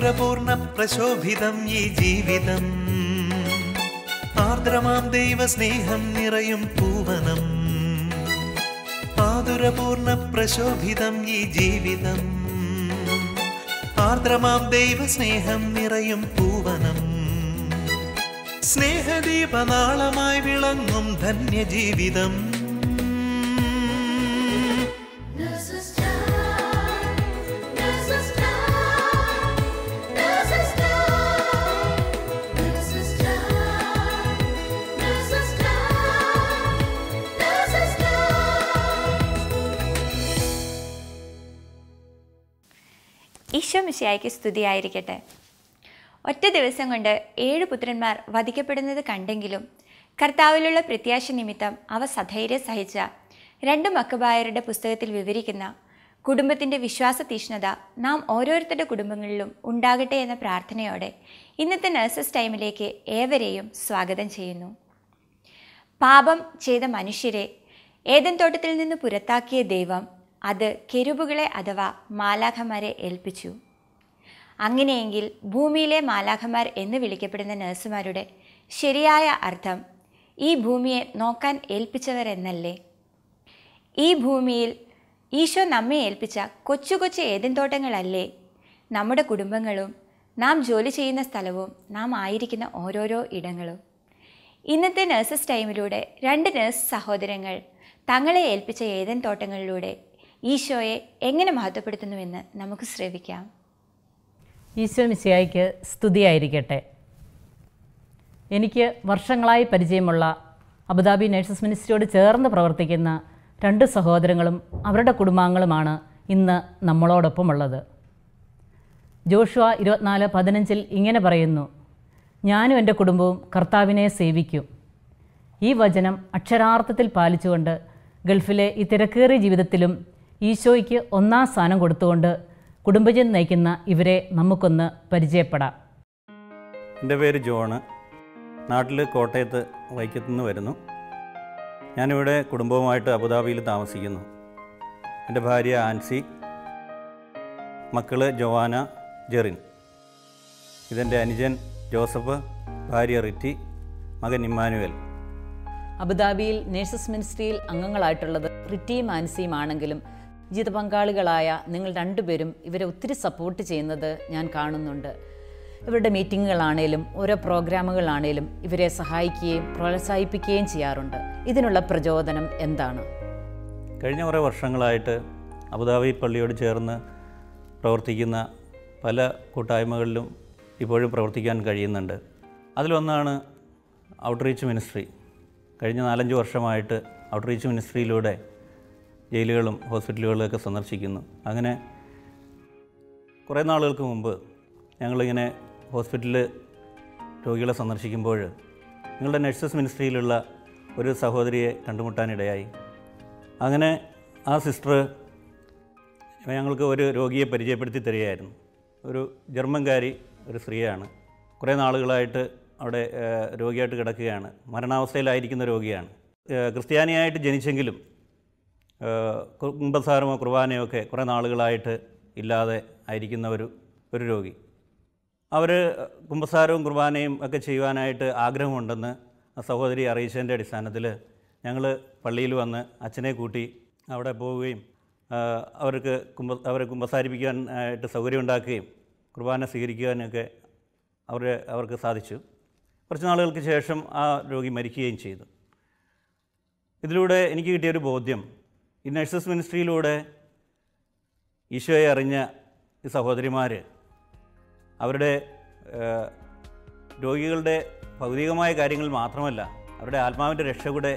മാധുരപൂർണ്ണ പ്രശോഭിതം ഈ ജീവിതം, ആർദ്രമാം ദൈവസ്നേഹം നിറയും പൂവനം. മാധുരപൂർണ്ണ പ്രശോഭിതം ഈ ജീവിതം, ആർദ്രമാം ദൈവസ്നേഹം നിറയും പൂവനം. സ്നേഹദീപനാളമായി വിളങ്ങും ധന്യജീവിതം. ഈശോ മിശിഹായ്ക്ക് സ്തുതിയായിരിക്കട്ടെ. ഒറ്റ ദിവസം കൊണ്ട് 7 പുത്രന്മാർ വധിക്കപ്പെടുന്നത് കണ്ടെങ്കിലും കർത്താവിലുള്ള പ്രത്യാശ നിമിത്തം അവ സധൈര്യം സഹിച്ച 2 മക്കബായരുടെ പുസ്തകത്തിൽ വിവരിക്കുന്ന കുടുംബത്തിൻ്റെ വിശ്വാസ തീഷ്ണത നാം ഓരോരുത്തരുടെ കുടുംബങ്ങളിലും ഉണ്ടാകട്ടെ എന്ന പ്രാർത്ഥനയോടെ ഇന്നത്തെ നഴ്സസ് ടൈമിലേക്ക് ഏവരെയും സ്വാഗതം ചെയ്യുന്നു. പാപം ചെയ്ത മനുഷ്യരെ ഏദൻ തോട്ടത്തിൽ നിന്ന് പുറത്താക്കിയ ദൈവം അത് കെരൂബുകളെ അഥവാ മാലാഖമാരെ ഏൽപ്പിച്ചു. അങ്ങനെയെങ്കിൽ ഭൂമിയിലെ മാലാഖമാർ എന്ന് വിളിക്കപ്പെടുന്ന നഴ്സുമാരുടെ ശരിയായ അർത്ഥം ഈ ഭൂമിയെ നോക്കാൻ ഏൽപ്പിച്ചവർ എന്നല്ലേ? ഈ ഭൂമിയിൽ ഈശോ നമ്മെ ഏൽപ്പിച്ച കൊച്ചു കൊച്ചു ഏദൻ തോട്ടങ്ങളല്ലേ നമ്മുടെ കുടുംബങ്ങളും നാം ജോലി ചെയ്യുന്ന സ്ഥലവും നാം ആയിരിക്കുന്ന ഓരോരോ ഇടങ്ങളും? ഇന്നത്തെ നഴ്സസ് ടൈമിലൂടെ 2 നഴ്സ് സഹോദരങ്ങൾ തങ്ങളെ ഏൽപ്പിച്ച ഏദൻ തോട്ടങ്ങളിലൂടെ ഈശോയെ എങ്ങനെ മഹത്വപ്പെടുത്തുന്നുവെന്ന് നമുക്ക് ശ്രവിക്കാം. ഈശോ മിശിഹായ്ക്ക് സ്തുതിയായിരിക്കട്ടെ. എനിക്ക് വർഷങ്ങളായി പരിചയമുള്ള അബുദാബി നഴ്സസ് മിനിസ്ട്രിയോട് ചേർന്ന് പ്രവർത്തിക്കുന്ന 2 സഹോദരങ്ങളും അവരുടെ കുടുംബാംഗങ്ങളുമാണ് ഇന്ന് നമ്മളോടൊപ്പമുള്ളത്. ജോഷുവ 24:15 ഇങ്ങനെ പറയുന്നു: ഞാനും എൻ്റെ കുടുംബവും കർത്താവിനെ സേവിക്കും. ഈ വചനം അക്ഷരാർത്ഥത്തിൽ പാലിച്ചുകൊണ്ട് ഗൾഫിലെ ഈ തിരക്കേറിയ ജീവിതത്തിലും ഈശോയ്ക്ക് 1ാം സ്ഥാനം കൊടുത്തുകൊണ്ട് കുടുംബജീവിതം നയിക്കുന്ന ഇവരെ നമുക്കൊന്ന് പരിചയപ്പെടാം. എൻ്റെ പേര് ജോണ്. നാട്ടിൽ കോട്ടയത്ത് വൈക്കത്തുനിന്ന് വരുന്നു. ഞാനിവിടെ കുടുംബവുമായിട്ട് അബുദാബിയിൽ താമസിക്കുന്നു. എൻ്റെ ഭാര്യ ആൻസി, മക്കൾ ജോവാന, ജെറിൻ. ഇതെൻ്റെ അനുജൻ ജോസഫ്, ഭാര്യ റിറ്റി, മകൻ ഇമ്മാനുവൽ. അബുദാബിയിൽ നേഴ്സസ് മിനിസ്ട്രിയിൽ അംഗങ്ങളായിട്ടുള്ളത് റിറ്റിയും ആൻസിയും ആണെങ്കിലും ജീവിത പങ്കാളികളായ നിങ്ങൾ 2 പേരും ഇവരെ ഒത്തിരി സപ്പോർട്ട് ചെയ്യുന്നത് ഞാൻ കാണുന്നുണ്ട്. ഇവരുടെ മീറ്റിങ്ങുകളാണേലും ഓരോ പ്രോഗ്രാമുകളാണേലും ഇവരെ സഹായിക്കുകയും പ്രോത്സാഹിപ്പിക്കുകയും ചെയ്യാറുണ്ട്. ഇതിനുള്ള പ്രചോദനം എന്താണ്? കഴിഞ്ഞ കുറേ വർഷങ്ങളായിട്ട് അബുദാബി പള്ളിയോട് ചേർന്ന് പ്രവർത്തിക്കുന്ന പല കൂട്ടായ്മകളിലും ഇപ്പോഴും പ്രവർത്തിക്കാൻ കഴിയുന്നുണ്ട്. അതിലൊന്നാണ് ഔട്ട്റീച്ച് മിനിസ്ട്രി. കഴിഞ്ഞ 4-5 വർഷമായിട്ട് ഔട്ട്റീച്ച് മിനിസ്ട്രിയിലൂടെ ജയിലുകളും ഹോസ്പിറ്റലുകളൊക്കെ സന്ദർശിക്കുന്നു. അങ്ങനെ കുറേ നാളുകൾക്ക് മുമ്പ് ഞങ്ങളിങ്ങനെ ഹോസ്പിറ്റലിൽ രോഗികളെ സന്ദർശിക്കുമ്പോൾ നിങ്ങളുടെ നഴ്സസ് മിനിസ്ട്രിയിലുള്ള ഒരു സഹോദരിയെ കണ്ടുമുട്ടാനിടയായി. അങ്ങനെ ആ സിസ്റ്റർ ഞങ്ങൾക്ക് ഒരു രോഗിയെ പരിചയപ്പെടുത്തി തരികയായിരുന്നു. ഒരു ജർമ്മൻകാരി ഒരു സ്ത്രീയാണ്. കുറേ നാളുകളായിട്ട് അവിടെ രോഗിയായിട്ട് കിടക്കുകയാണ്. മരണാവസ്ഥയിലായിരിക്കുന്ന രോഗിയാണ്. ക്രിസ്ത്യാനിയായിട്ട് ജനിച്ചെങ്കിലും കുമ്പസാരമോ കുർബാനയോ ഒക്കെ കുറേ നാളുകളായിട്ട് ഇല്ലാതെ ആയിരിക്കുന്ന ഒരു രോഗി. അവർ കുമ്പസാരവും കുർബാനയും ഒക്കെ ചെയ്യുവാനായിട്ട് ആഗ്രഹമുണ്ടെന്ന് ആ സഹോദരി അറിയിച്ചതിൻ്റെ അടിസ്ഥാനത്തിൽ ഞങ്ങൾ പള്ളിയിൽ വന്ന് അച്ഛനെ കൂട്ടി അവിടെ പോവുകയും അവരെ കുമ്പസാരിപ്പിക്കാനായിട്ട് സൗകര്യം ഉണ്ടാക്കുകയും കുർബാന സ്വീകരിക്കുവാനൊക്കെ അവർക്ക് സാധിച്ചു. കുറച്ച് നാളുകൾക്ക് ശേഷം ആ രോഗി മരിക്കുകയും ചെയ്തു. ഇതിലൂടെ എനിക്ക് കിട്ടിയൊരു ബോധ്യം, ഈ നഴ്സസ് മിനിസ്ട്രിയിലൂടെ ഈശോയെ അറിഞ്ഞ ഈ സഹോദരിമാർ അവരുടെ രോഗികളുടെ ഭൗതികമായ കാര്യങ്ങൾ മാത്രമല്ല അവരുടെ ആത്മാവിൻ്റെ രക്ഷ കൂടെ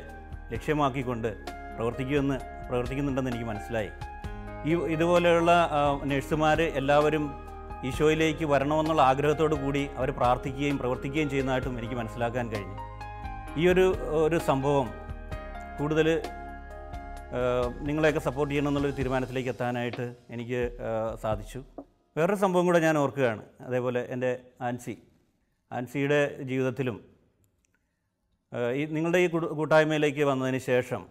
ലക്ഷ്യമാക്കിക്കൊണ്ട് പ്രവർത്തിക്കുന്നുണ്ടെന്ന് എനിക്ക് മനസ്സിലായി. ഇതുപോലെയുള്ള നഴ്സുമാർ എല്ലാവരും ഈശോയിലേക്ക് വരണമെന്നുള്ള ആഗ്രഹത്തോടു കൂടി അവർ പ്രാർത്ഥിക്കുകയും പ്രവർത്തിക്കുകയും ചെയ്യുന്നതായിട്ടും എനിക്ക് മനസ്സിലാക്കാൻ കഴിഞ്ഞു. ഈ ഒരു സംഭവം കൂടുതൽ നിങ്ങളെയൊക്കെ സപ്പോർട്ട് ചെയ്യണമെന്നുള്ളൊരു തീരുമാനത്തിലേക്ക് എത്താനായിട്ട് എനിക്ക് സാധിച്ചു. വേറൊരു സംഭവം കൂടെ ഞാൻ ഓർക്കുകയാണ്. അതേപോലെ എൻ്റെ ആൻസിയുടെ ജീവിതത്തിലും നിങ്ങളുടെ ഈ കൂട്ടായ്മയിലേക്ക് വന്നതിന് ശേഷം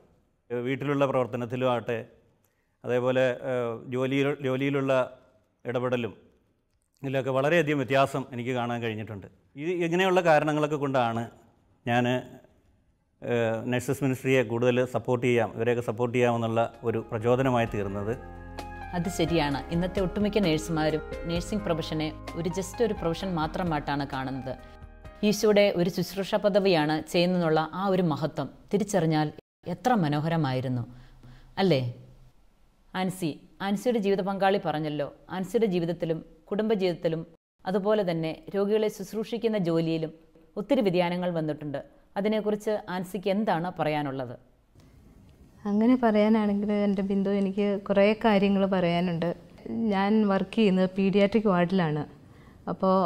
വീട്ടിലുള്ള പ്രവർത്തനത്തിലും ആകട്ടെ, അതേപോലെ ജോലിയിലുള്ള ഇടപെടലും ഇതിലൊക്കെ വളരെയധികം വ്യത്യാസം എനിക്ക് കാണാൻ കഴിഞ്ഞിട്ടുണ്ട്. ഇങ്ങനെയുള്ള കാരണങ്ങളൊക്കെ കൊണ്ടാണ് ഞാൻ നഴ്സസ് മിനിസ്ട്രിയെ കൂടുതൽ സപ്പോർട്ട് ചെയ്യാം, ഇവരെയൊക്കെ സപ്പോർട്ട് ചെയ്യാമെന്നുള്ള ഒരു പ്രചോദനമായി തീർന്നത്. അത് ശരിയാണ്. ഇന്നത്തെ ഒട്ടുമിക്ക നേഴ്സുമാരും നേഴ്സിംഗ് പ്രൊഫഷനെ ഒരു പ്രൊഫഷൻ മാത്രമായിട്ടാണ് കാണുന്നത്. ഈശോയുടെ ഒരു ശുശ്രൂഷ പദവിയാണ് ചെയ്യുന്നതെന്നുള്ള ആ ഒരു മഹത്വം തിരിച്ചറിഞ്ഞാൽ എത്ര മനോഹരമായിരുന്നു അല്ലേ? ആൻസിയുടെ ജീവിത പങ്കാളി പറഞ്ഞല്ലോ, ആൻസിയുടെ ജീവിതത്തിലും കുടുംബജീവിതത്തിലും അതുപോലെ തന്നെ രോഗികളെ ശുശ്രൂഷിക്കുന്ന ജോലിയിലും ഒത്തിരി വ്യതിയാനങ്ങൾ വന്നിട്ടുണ്ട്. അതിനെക്കുറിച്ച് ആൻസിക്ക് എന്താണ് പറയാനുള്ളത്? അങ്ങനെ പറയാനാണെങ്കിൽ എൻ്റെ ബിന്ദു, എനിക്ക് കുറേ കാര്യങ്ങൾ പറയാനുണ്ട്. ഞാൻ വർക്ക് ചെയ്യുന്നത് പീഡിയാട്രിക് വാർഡിലാണ്. അപ്പോൾ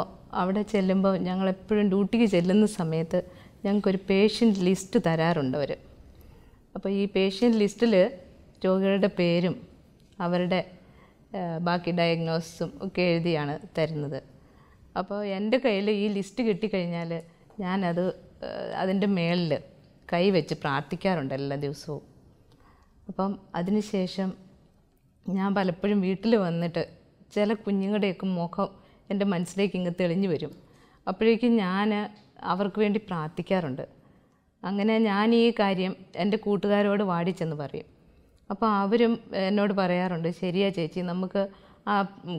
അവിടെ ചെല്ലുമ്പോൾ ഞങ്ങളെപ്പോഴും ഡ്യൂട്ടിക്ക് ചെല്ലുന്ന സമയത്ത് ഞങ്ങൾക്കൊരു പേഷ്യൻ്റ് ലിസ്റ്റ് തരാറുണ്ട് അവർ. അപ്പോൾ ഈ പേഷ്യൻ്റ് ലിസ്റ്റിൽ രോഗികളുടെ പേരും അവരുടെ ബാക്കി ഡയഗ്നോസിസും ഒക്കെ എഴുതിയാണ് തരുന്നത്. അപ്പോൾ എൻ്റെ കയ്യിൽ ഈ ലിസ്റ്റ് കിട്ടിക്കഴിഞ്ഞാൽ ഞാനത് അതിൻ്റെ മേളിൽ കൈവച്ച് പ്രാർത്ഥിക്കാറുണ്ട് എല്ലാ ദിവസവും. അപ്പം അതിനുശേഷം ഞാൻ പലപ്പോഴും വീട്ടിൽ വന്നിട്ട് ചില കുഞ്ഞുങ്ങളുടെയൊക്കെ മുഖം എൻ്റെ മനസ്സിലേക്ക് ഇങ്ങ് തെളിഞ്ഞു വരും. അപ്പോഴേക്കും ഞാൻ അവർക്ക് വേണ്ടി പ്രാർത്ഥിക്കാറുണ്ട്. അങ്ങനെ ഞാൻ ഈ കാര്യം എൻ്റെ കൂട്ടുകാരോട് വാടിച്ചെന്ന് പറയും. അപ്പോൾ അവരും എന്നോട് പറയാറുണ്ട്, ശരിയാ ചേച്ചി, നമുക്ക് ആ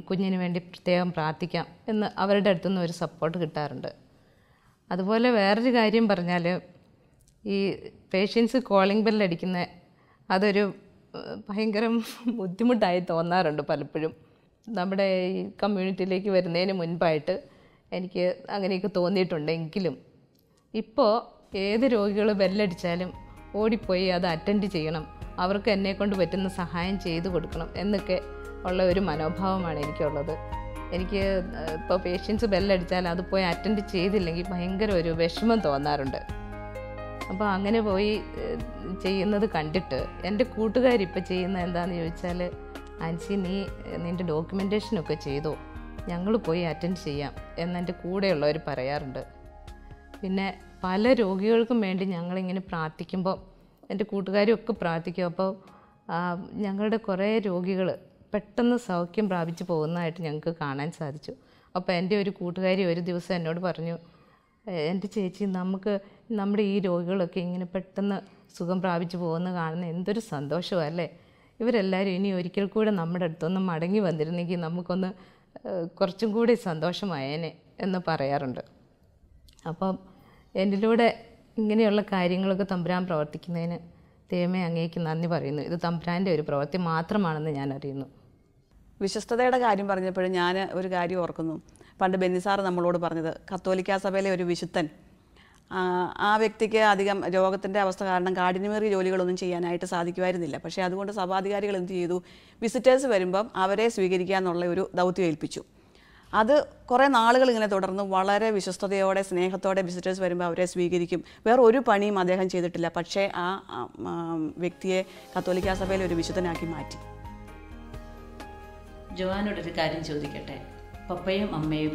കുഞ്ഞിന് വേണ്ടി പ്രത്യേകം പ്രാർത്ഥിക്കാം എന്ന് അവരുടെ അടുത്തുനിന്ന് ഒരു സപ്പോർട്ട് കിട്ടാറുണ്ട്. അതുപോലെ വേറൊരു കാര്യം പറഞ്ഞാൽ, ഈ പേഷ്യൻസ് കോളിംഗ് ബെല്ലടിക്കുന്ന അതൊരു ഭയങ്കര ബുദ്ധിമുട്ടായി തോന്നാറുണ്ട് പലപ്പോഴും. നമ്മുടെ ഈ കമ്മ്യൂണിറ്റിയിലേക്ക് വരുന്നതിന് മുൻപായിട്ട് എനിക്ക് അങ്ങനെയൊക്കെ തോന്നിയിട്ടുണ്ടെങ്കിലും ഇപ്പോൾ ഏത് രോഗികൾ ബെല്ലടിച്ചാലും ഓടിപ്പോയി അത് അറ്റൻഡ് ചെയ്യണം, അവർക്ക് എന്നെക്കൊണ്ട് പറ്റുന്ന സഹായം ചെയ്തു കൊടുക്കണം എന്നൊക്കെ ഉള്ള ഒരു മനോഭാവമാണ് എനിക്കുള്ളത്. എനിക്ക് ഇപ്പോൾ പേഷ്യൻസ് ബെല്ലടിച്ചാൽ അത് പോയി അറ്റൻഡ് ചെയ്തില്ലെങ്കിൽ ഭയങ്കര ഒരു വിഷമം തോന്നാറുണ്ട്. അപ്പോൾ അങ്ങനെ പോയി ചെയ്യുന്നത് കണ്ടിട്ട് എൻ്റെ കൂട്ടുകാരിപ്പോൾ ചെയ്യുന്നത് എന്താണെന്ന് ചോദിച്ചാൽ, ആൻസി നിൻ്റെ ഡോക്യുമെൻറ്റേഷനൊക്കെ ചെയ്തോ, ഞങ്ങൾ പോയി അറ്റൻഡ് ചെയ്യാം എന്നെൻ്റെ കൂടെയുള്ളവർ പറയാറുണ്ട്. പിന്നെ പല രോഗികൾക്കും വേണ്ടി ഞങ്ങളിങ്ങനെ പ്രാർത്ഥിക്കുമ്പോൾ എൻ്റെ കൂട്ടുകാരും ഒക്കെ പ്രാർത്ഥിക്കും. അപ്പോൾ ഞങ്ങളുടെ കുറേ രോഗികൾ പെട്ടെന്ന് സൗഖ്യം പ്രാപിച്ച് പോകുന്നതായിട്ട് ഞങ്ങൾക്ക് കാണാൻ സാധിച്ചു. അപ്പോൾ എൻ്റെ ഒരു കൂട്ടുകാരി ഒരു ദിവസം എന്നോട് പറഞ്ഞു, എൻ്റെ ചേച്ചി, നമുക്ക് നമ്മുടെ ഈ രോഗികളൊക്കെ ഇങ്ങനെ പെട്ടെന്ന് സുഖം പ്രാപിച്ച് പോകുന്ന കാണുന്ന എന്തൊരു സന്തോഷമല്ലേ, ഇവരെല്ലാവരും ഇനി ഒരിക്കൽ കൂടെ നമ്മുടെ അടുത്തൊന്ന് മടങ്ങി വന്നിരുന്നെങ്കിൽ നമുക്കൊന്ന് കുറച്ചും കൂടി സന്തോഷമായേനെ എന്ന് പറയാറുണ്ട്. അപ്പം എന്നിലൂടെ ഇങ്ങനെയുള്ള കാര്യങ്ങളൊക്കെ തമ്പുരാൻ പ്രവർത്തിക്കുന്നതിന് ദൈവമേ അങ്ങേക്ക് നന്ദി പറയുന്നു. ഇത് തമ്പുരാൻ്റെ ഒരു പ്രവൃത്തി മാത്രമാണെന്ന് ഞാൻ അറിയുന്നു. വിശ്വസ്തതയുടെ കാര്യം പറഞ്ഞപ്പോഴും ഞാൻ ഒരു കാര്യം ഓർക്കുന്നു. പണ്ട് ബെന്നിസാർ നമ്മളോട് പറഞ്ഞത്, കത്തോലിക്കാ സഭയിലെ ഒരു വിശുദ്ധൻ, ആ വ്യക്തിക്ക് അധികം രോഗത്തിൻ്റെ അവസ്ഥ കാരണം കാഠിന്യമേറിയ ജോലികളൊന്നും ചെയ്യാനായിട്ട് സാധിക്കുമായിരുന്നില്ല. പക്ഷേ അതുകൊണ്ട് സഭാധികാരികൾ എന്ത് ചെയ്തു, വിസിറ്റേഴ്സ് വരുമ്പം അവരെ സ്വീകരിക്കുക എന്നുള്ള ഒരു ദൗത്യം ഏൽപ്പിച്ചു. അത് കുറേ നാളുകൾ ഇങ്ങനെ തുടർന്ന് വളരെ വിശ്വസ്തയോടെ സ്നേഹത്തോടെ വിസിറ്റേഴ്സ് വരുമ്പോൾ അവരെ സ്വീകരിക്കും. വേറെ ഒരു പണിയും അദ്ദേഹം ചെയ്തിട്ടില്ല. പക്ഷേ ആ വ്യക്തിയെ കത്തോലിക്കാ സഭയിലെ ഒരു വിശുദ്ധനാക്കി മാറ്റി. ജോവാനോടൊരു കാര്യം ചോദിക്കട്ടെ. പപ്പയും അമ്മയും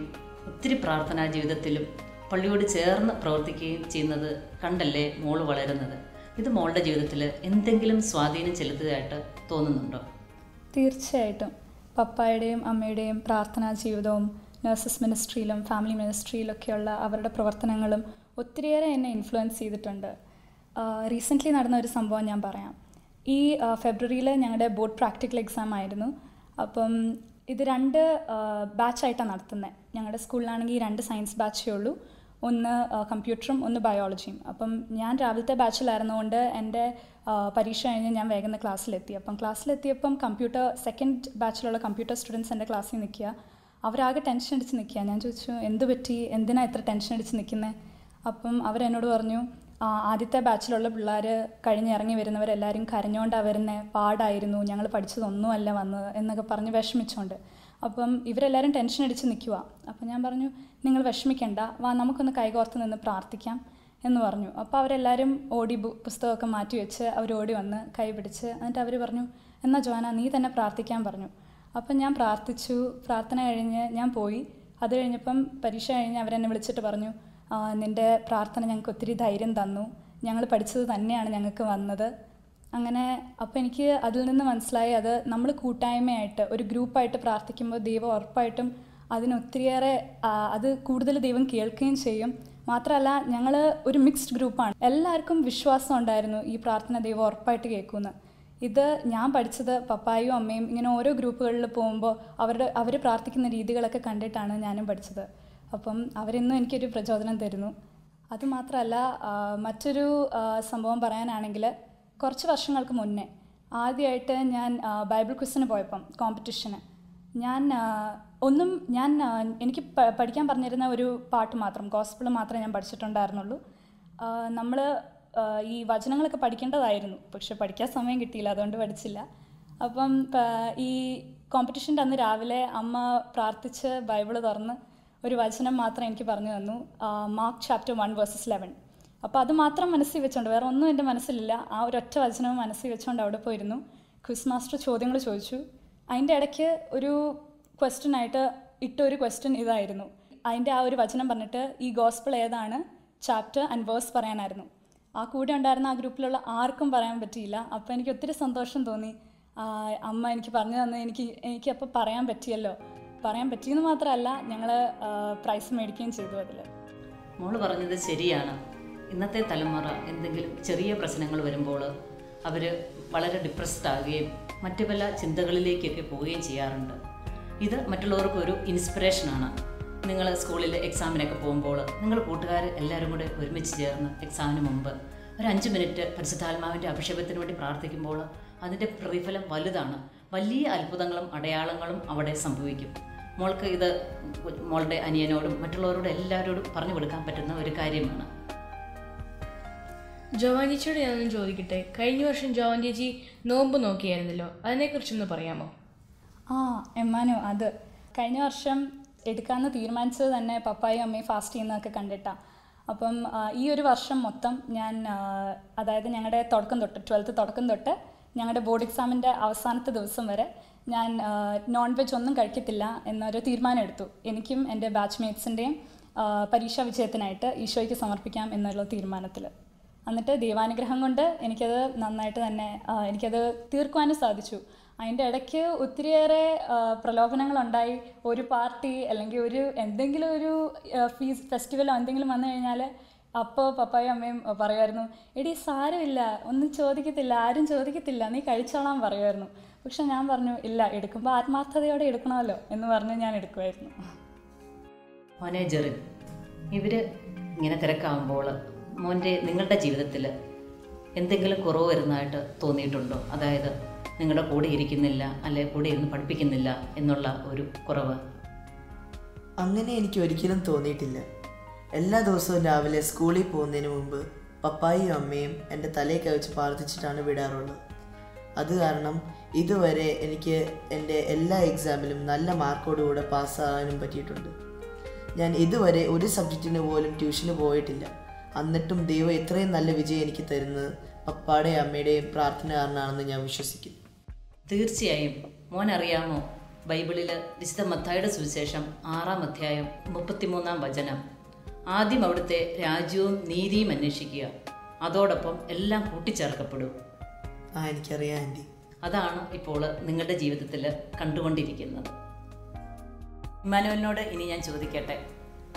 ഒത്തിരി പ്രാർത്ഥനാ ജീവിതത്തിലും പള്ളിയോട് ചേർന്ന് പ്രവർത്തിക്കുകയും ചെയ്യുന്നത് കണ്ടല്ലേ മോള് വളരുന്നത്. ഇത് മോളുടെ ജീവിതത്തിൽ എന്തെങ്കിലും സ്വാധീനം ചെലുത്തിയതായിട്ട് തോന്നുന്നുണ്ടോ? തീർച്ചയായിട്ടും. പപ്പായുടെയും അമ്മയുടെയും പ്രാർത്ഥനാ ജീവിതവും നഴ്സസ് മിനിസ്ട്രിയിലും ഫാമിലി മിനിസ്ട്രിയിലൊക്കെയുള്ള അവരുടെ പ്രവർത്തനങ്ങളും ഒത്തിരിയേറെ എന്നെ ഇൻഫ്ലുവൻസ് ചെയ്തിട്ടുണ്ട്. റീസെൻ്റ്ലി നടന്ന ഒരു സംഭവം ഞാൻ പറയാം. ഈ ഫെബ്രുവരിയിൽ ഞങ്ങളുടെ ബോർഡ് പ്രാക്ടിക്കൽ എക്സാം ആയിരുന്നു. അപ്പം ഇത് 2 ബാച്ചായിട്ടാണ് നടത്തുന്നത്. ഞങ്ങളുടെ സ്കൂളിലാണെങ്കിൽ 2 സയൻസ് ബാച്ചേ ഉള്ളൂ, ഒന്ന് കമ്പ്യൂട്ടറും ഒന്ന് ബയോളജിയും. അപ്പം ഞാൻ രാവിലത്തെ ബാച്ചിലായിരുന്നുകൊണ്ട് എൻ്റെ പരീക്ഷ കഴിഞ്ഞ് ഞാൻ വേഗം ക്ലാസ്സിലെത്തി. അപ്പം ക്ലാസ്സിലെത്തിയപ്പം കമ്പ്യൂട്ടർ സെക്കൻഡ് ബാച്ചിലുള്ള കമ്പ്യൂട്ടർ സ്റ്റുഡൻസ് എൻ്റെ ക്ലാസ്സിൽ നിൽക്കുക. അവരാകെ ടെൻഷൻ അടിച്ച് നിൽക്കുക. ഞാൻ ചോദിച്ചു, എന്ത് പറ്റി, എന്തിനാണ് ഇത്ര ടെൻഷൻ അടിച്ച് നിൽക്കുന്നത്? അപ്പം അവരെന്നോട് പറഞ്ഞു, ആദ്യത്തെ ബാച്ചിലുള്ള പിള്ളേർ കഴിഞ്ഞിറങ്ങി വരുന്നവരെല്ലാവരും കരഞ്ഞുകൊണ്ടാണ് വരുന്നത്, പാടായിരുന്നു, ഞങ്ങൾ പഠിച്ചതൊന്നുമല്ല വന്നത് എന്നൊക്കെ പറഞ്ഞ് വിഷമിച്ചുകൊണ്ട്. അപ്പം ഇവരെല്ലാവരും ടെൻഷൻ അടിച്ച് നിൽക്കുക. അപ്പം ഞാൻ പറഞ്ഞു, നിങ്ങൾ വിഷമിക്കേണ്ട, വാ നമുക്കൊന്ന് കൈകോർത്ത് നിന്ന് പ്രാർത്ഥിക്കാം എന്ന് പറഞ്ഞു. അപ്പോൾ അവരെല്ലാവരും ഓടി പുസ്തകമൊക്കെ മാറ്റി വെച്ച് അവർ ഓടി വന്ന് കൈ പിടിച്ച്, എന്നിട്ട് അവർ പറഞ്ഞു, എന്നാൽ ജോന നീ തന്നെ പ്രാർത്ഥിക്കാൻ പറഞ്ഞു. അപ്പം ഞാൻ പ്രാർത്ഥിച്ചു. പ്രാർത്ഥന കഴിഞ്ഞ് ഞാൻ പോയി. അത് കഴിഞ്ഞപ്പം പരീക്ഷ കഴിഞ്ഞ് അവരെന്നെ വിളിച്ചിട്ട് പറഞ്ഞു, നിൻ്റെ പ്രാർത്ഥന ഞങ്ങൾക്ക് ഒത്തിരി ധൈര്യം തന്നു, ഞങ്ങൾ പഠിച്ചത് തന്നെയാണ് ഞങ്ങൾക്ക് വന്നത്. അങ്ങനെ അപ്പോൾ എനിക്ക് അതിൽ നിന്ന് മനസ്സിലായി, അത് നമ്മൾ കൂട്ടായ്മയായിട്ട് ഒരു ഗ്രൂപ്പായിട്ട് പ്രാർത്ഥിക്കുമ്പോൾ ദൈവം ഉറപ്പായിട്ടും അതിനൊത്തിരിയേറെ അത് കൂടുതൽ ദൈവം കേൾക്കുകയും ചെയ്യും. മാത്രമല്ല ഞങ്ങൾ ഒരു മിക്സ്ഡ് ഗ്രൂപ്പാണ്. എല്ലാവർക്കും വിശ്വാസം ഉണ്ടായിരുന്നു ഈ പ്രാർത്ഥന ദൈവം ഉറപ്പായിട്ട് കേൾക്കുമെന്ന്. ഇത് ഞാൻ പഠിച്ചത് പപ്പായും അമ്മയും ഇങ്ങനെ ഓരോ ഗ്രൂപ്പുകളിൽ പോകുമ്പോൾ അവർ പ്രാർത്ഥിക്കുന്ന രീതികളൊക്കെ കണ്ടിട്ടാണ് ഞാനും പഠിച്ചത്. അപ്പം അവരെന്നും എനിക്കൊരു പ്രചോദനം തരുന്നു. അതുമാത്രമല്ല മറ്റൊരു സംഭവം പറയാനാണെങ്കിൽ കുറച്ച് വർഷങ്ങൾക്ക് മുന്നേ ആദ്യമായിട്ട് ഞാൻ ബൈബിൾ ക്വിസിന് പോയപ്പം കോമ്പറ്റീഷന് എനിക്ക് പഠിക്കാൻ പറഞ്ഞിരുന്ന ഒരു പാട്ട് മാത്രം, ഗോസ്പിൾ മാത്രമേ ഞാൻ പഠിച്ചിട്ടുണ്ടായിരുന്നുള്ളൂ. നമ്മൾ ഈ വചനങ്ങളൊക്കെ പഠിക്കേണ്ടതായിരുന്നു, പക്ഷെ പഠിക്കാൻ സമയം കിട്ടിയില്ല, അതുകൊണ്ട് പഠിച്ചില്ല. അപ്പം ഈ കോമ്പറ്റീഷൻ്റെ അന്ന് രാവിലെ അമ്മ പ്രാർത്ഥിച്ച് ബൈബിള് തുറന്ന് ഒരു വചനം മാത്രം എനിക്ക് പറഞ്ഞു തന്നു, മാർക്ക് ചാപ്റ്റർ 1:11. അപ്പോൾ അത് മാത്രം മനസ്സിൽ വെച്ചുകൊണ്ട്, വേറെ ഒന്നും എൻ്റെ മനസ്സിലില്ല, ആ ഒരൊറ്റ വചനവും മനസ്സിൽ വെച്ചുകൊണ്ട് അവിടെ പോയിരുന്നു. ക്വിസ് മാസ്റ്റർ ചോദ്യങ്ങൾ ചോദിച്ചു. അതിൻ്റെ ഇടയ്ക്ക് ഒരു ക്വസ്റ്റ്യനായിട്ട് ഇട്ടൊരു ക്വസ്റ്റ്യൻ ഇതായിരുന്നു. അതിൻ്റെ ആ ഒരു വചനം പറഞ്ഞിട്ട് ഈ ഗോസ്പിൾ ഏതാണ്, ചാപ്റ്റർ ആൻഡ് വേഴ്സ് പറയാനായിരുന്നു. ആ കൂടെ ഉണ്ടായിരുന്ന ആ ഗ്രൂപ്പിലുള്ള ആർക്കും പറയാൻ പറ്റിയില്ല. അപ്പോൾ എനിക്ക് ഒത്തിരി സന്തോഷം തോന്നി. അമ്മ എനിക്ക് പറഞ്ഞു തന്നെ എനിക്കപ്പോൾ പറയാൻ പറ്റിയല്ലോ. പറയാൻ പറ്റിയെന്ന് മാത്രമല്ല, ഞങ്ങൾ പ്രൈസ് മേടിക്കുകയും ചെയ്തു. അതിൽ മോള് പറഞ്ഞത് ശരിയാണ്. ഇന്നത്തെ തലമുറ എന്തെങ്കിലും ചെറിയ പ്രശ്നങ്ങൾ വരുമ്പോൾ അവർ വളരെ ഡിപ്രസ്ഡ് ആകുകയും മറ്റു പല ചിന്തകളിലേക്കൊക്കെ പോവുകയും ചെയ്യാറുണ്ട്. ഇത് മറ്റുള്ളവർക്ക് ഒരു ഇൻസ്പിറേഷനാണ്. നിങ്ങൾ സ്കൂളിൽ എക്സാമിനൊക്കെ പോകുമ്പോൾ നിങ്ങൾ കൂട്ടുകാർ എല്ലാവരും കൂടെ ഒരുമിച്ച് ചേർന്ന് എക്സാമിന് മുമ്പ് ഒരു 5 മിനിറ്റ് പരിശുദ്ധാത്മാവിൻ്റെ അഭിഷേകത്തിന് വേണ്ടി പ്രാർത്ഥിക്കുമ്പോൾ അതിൻ്റെ പ്രതിഫലം വലുതാണ്. വലിയ അത്ഭുതങ്ങളും അടയാളങ്ങളും അവിടെ സംഭവിക്കും. മോൾക്ക് ഇത് മോളുടെ അനിയനോടും മറ്റുള്ളവരോടും എല്ലാവരോടും പറഞ്ഞു കൊടുക്കാൻ പറ്റുന്ന ഒരു കാര്യമാണ്. ജോവാൻ ചേച്ചിയോട് ഞാനൊന്ന് ചോദിക്കട്ടെ, കഴിഞ്ഞ വർഷം ജോവാൻ ചേച്ചി നോമ്പ് നോക്കിയായിരുന്നല്ലോ, അതിനെക്കുറിച്ചൊന്ന് പറയാമോ? എമ്മാനോ, അത് കഴിഞ്ഞ വർഷം എടുക്കാമെന്ന് തീരുമാനിച്ചത് തന്നെ പപ്പായും അമ്മയും ഫാസ്റ്റ് ചെയ്യുന്നതൊക്കെ കണ്ടിട്ടാണ്. അപ്പം ഈ ഒരു വർഷം മൊത്തം ഞാൻ അതായത് ഞങ്ങളുടെ തുടക്കം തൊട്ട് 12th തുടക്കം തൊട്ട് ഞങ്ങളുടെ ബോർഡ് എക്സാമിൻ്റെ അവസാനത്തെ ദിവസം വരെ ഞാൻ നോൺ വെജ് ഒന്നും കഴിക്കത്തില്ല എന്നൊരു തീരുമാനം എടുത്തു. എനിക്കും എൻ്റെ ബാച്ച്മേറ്റ്സിൻ്റെയും പരീക്ഷാ വിജയത്തിനായിട്ട് ഈശോയ്ക്ക് സമർപ്പിക്കാം എന്നുള്ള തീരുമാനത്തിൽ. എന്നിട്ട് ദൈവാനുഗ്രഹം കൊണ്ട് എനിക്കത് നന്നായിട്ട് തന്നെ എനിക്കത് തീർക്കുവാനും സാധിച്ചു. അതിൻ്റെ ഇടയ്ക്ക് ഒത്തിരിയേറെ പ്രലോഭനങ്ങളുണ്ടായി. ഒരു പാർട്ടി അല്ലെങ്കിൽ എന്തെങ്കിലും ഒരു ഫെസ്റ്റിവലോ എന്തെങ്കിലും വന്നു കഴിഞ്ഞാൽ അപ്പോൾ പപ്പായും അമ്മയും പറയുമായിരുന്നു, എടി സാരമില്ല, ഒന്നും ചോദിക്കത്തില്ല, ആരും ചോദിക്കത്തില്ല, നീ കഴിച്ചോളാൻ പറയുമായിരുന്നു. പക്ഷെ ഞാൻ പറഞ്ഞു, ഇല്ല, എടുക്കുമ്പോൾ ആത്മാർത്ഥതയോടെ എടുക്കണമല്ലോ എന്ന് പറഞ്ഞ് ഞാൻ എടുക്കുമായിരുന്നു. മാനേജറിൻ ഇവർ ഇങ്ങനെ തിരക്കാവുമ്പോൾ നിങ്ങളുടെ ജീവിതത്തിൽ എന്തെങ്കിലും കുറവ് വരുന്നതായിട്ട് തോന്നിയിട്ടുണ്ടോ? അതായത് നിങ്ങളുടെ കൂടെ ഇരിക്കുന്നില്ല, അല്ലെ കൂടെ ഇരുന്ന് പഠിപ്പിക്കുന്നില്ല എന്നുള്ള ഒരു കുറവ്. അങ്ങനെ എനിക്ക് ഒരിക്കലും തോന്നിയിട്ടില്ല. എല്ലാ ദിവസവും രാവിലെ സ്കൂളിൽ പോകുന്നതിന് മുമ്പ് പപ്പായും അമ്മയും എൻ്റെ തലയിൽ കവിച്ച് പ്രാർത്ഥിച്ചിട്ടാണ് വിടാറുള്ളത്. അത് കാരണം ഇതുവരെ എനിക്ക് എൻ്റെ എല്ലാ എക്സാമിലും നല്ല മാർക്കോടുകൂടെ പാസ്സാകാനും പറ്റിയിട്ടുണ്ട്. ഞാൻ ഇതുവരെ ഒരു സബ്ജക്റ്റിന് പോലും ട്യൂഷന് പോയിട്ടില്ല. എന്നിട്ടും ദൈവം ഇത്രയും നല്ല വിജയം എനിക്ക് തരുന്നത് പപ്പായുടെയും അമ്മയുടെയും പ്രാർത്ഥന കാരണമാണെന്ന് ഞാൻ വിശ്വസിക്കുന്നു. തീർച്ചയായും. മോനറിയാമോ, ബൈബിളിൽ വിശുദ്ധ മത്തായിയുടെ സുവിശേഷം 6-ാം അധ്യായം 33-ാം വചനം, ആദ്യം അവിടുത്തെ രാജ്യവും നീതിയും അന്വേഷിക്കുക, അതോടൊപ്പം എല്ലാം കൂട്ടിച്ചേർക്കപ്പെടും. എനിക്കറിയാം ആൻറ്റി. അതാണ് ഇപ്പോൾ നിങ്ങളുടെ ജീവിതത്തിൽ കണ്ടുകൊണ്ടിരിക്കുന്നത്. ഇമ്മാനുവലിനോട് ഇനി ഞാൻ ചോദിക്കട്ടെ,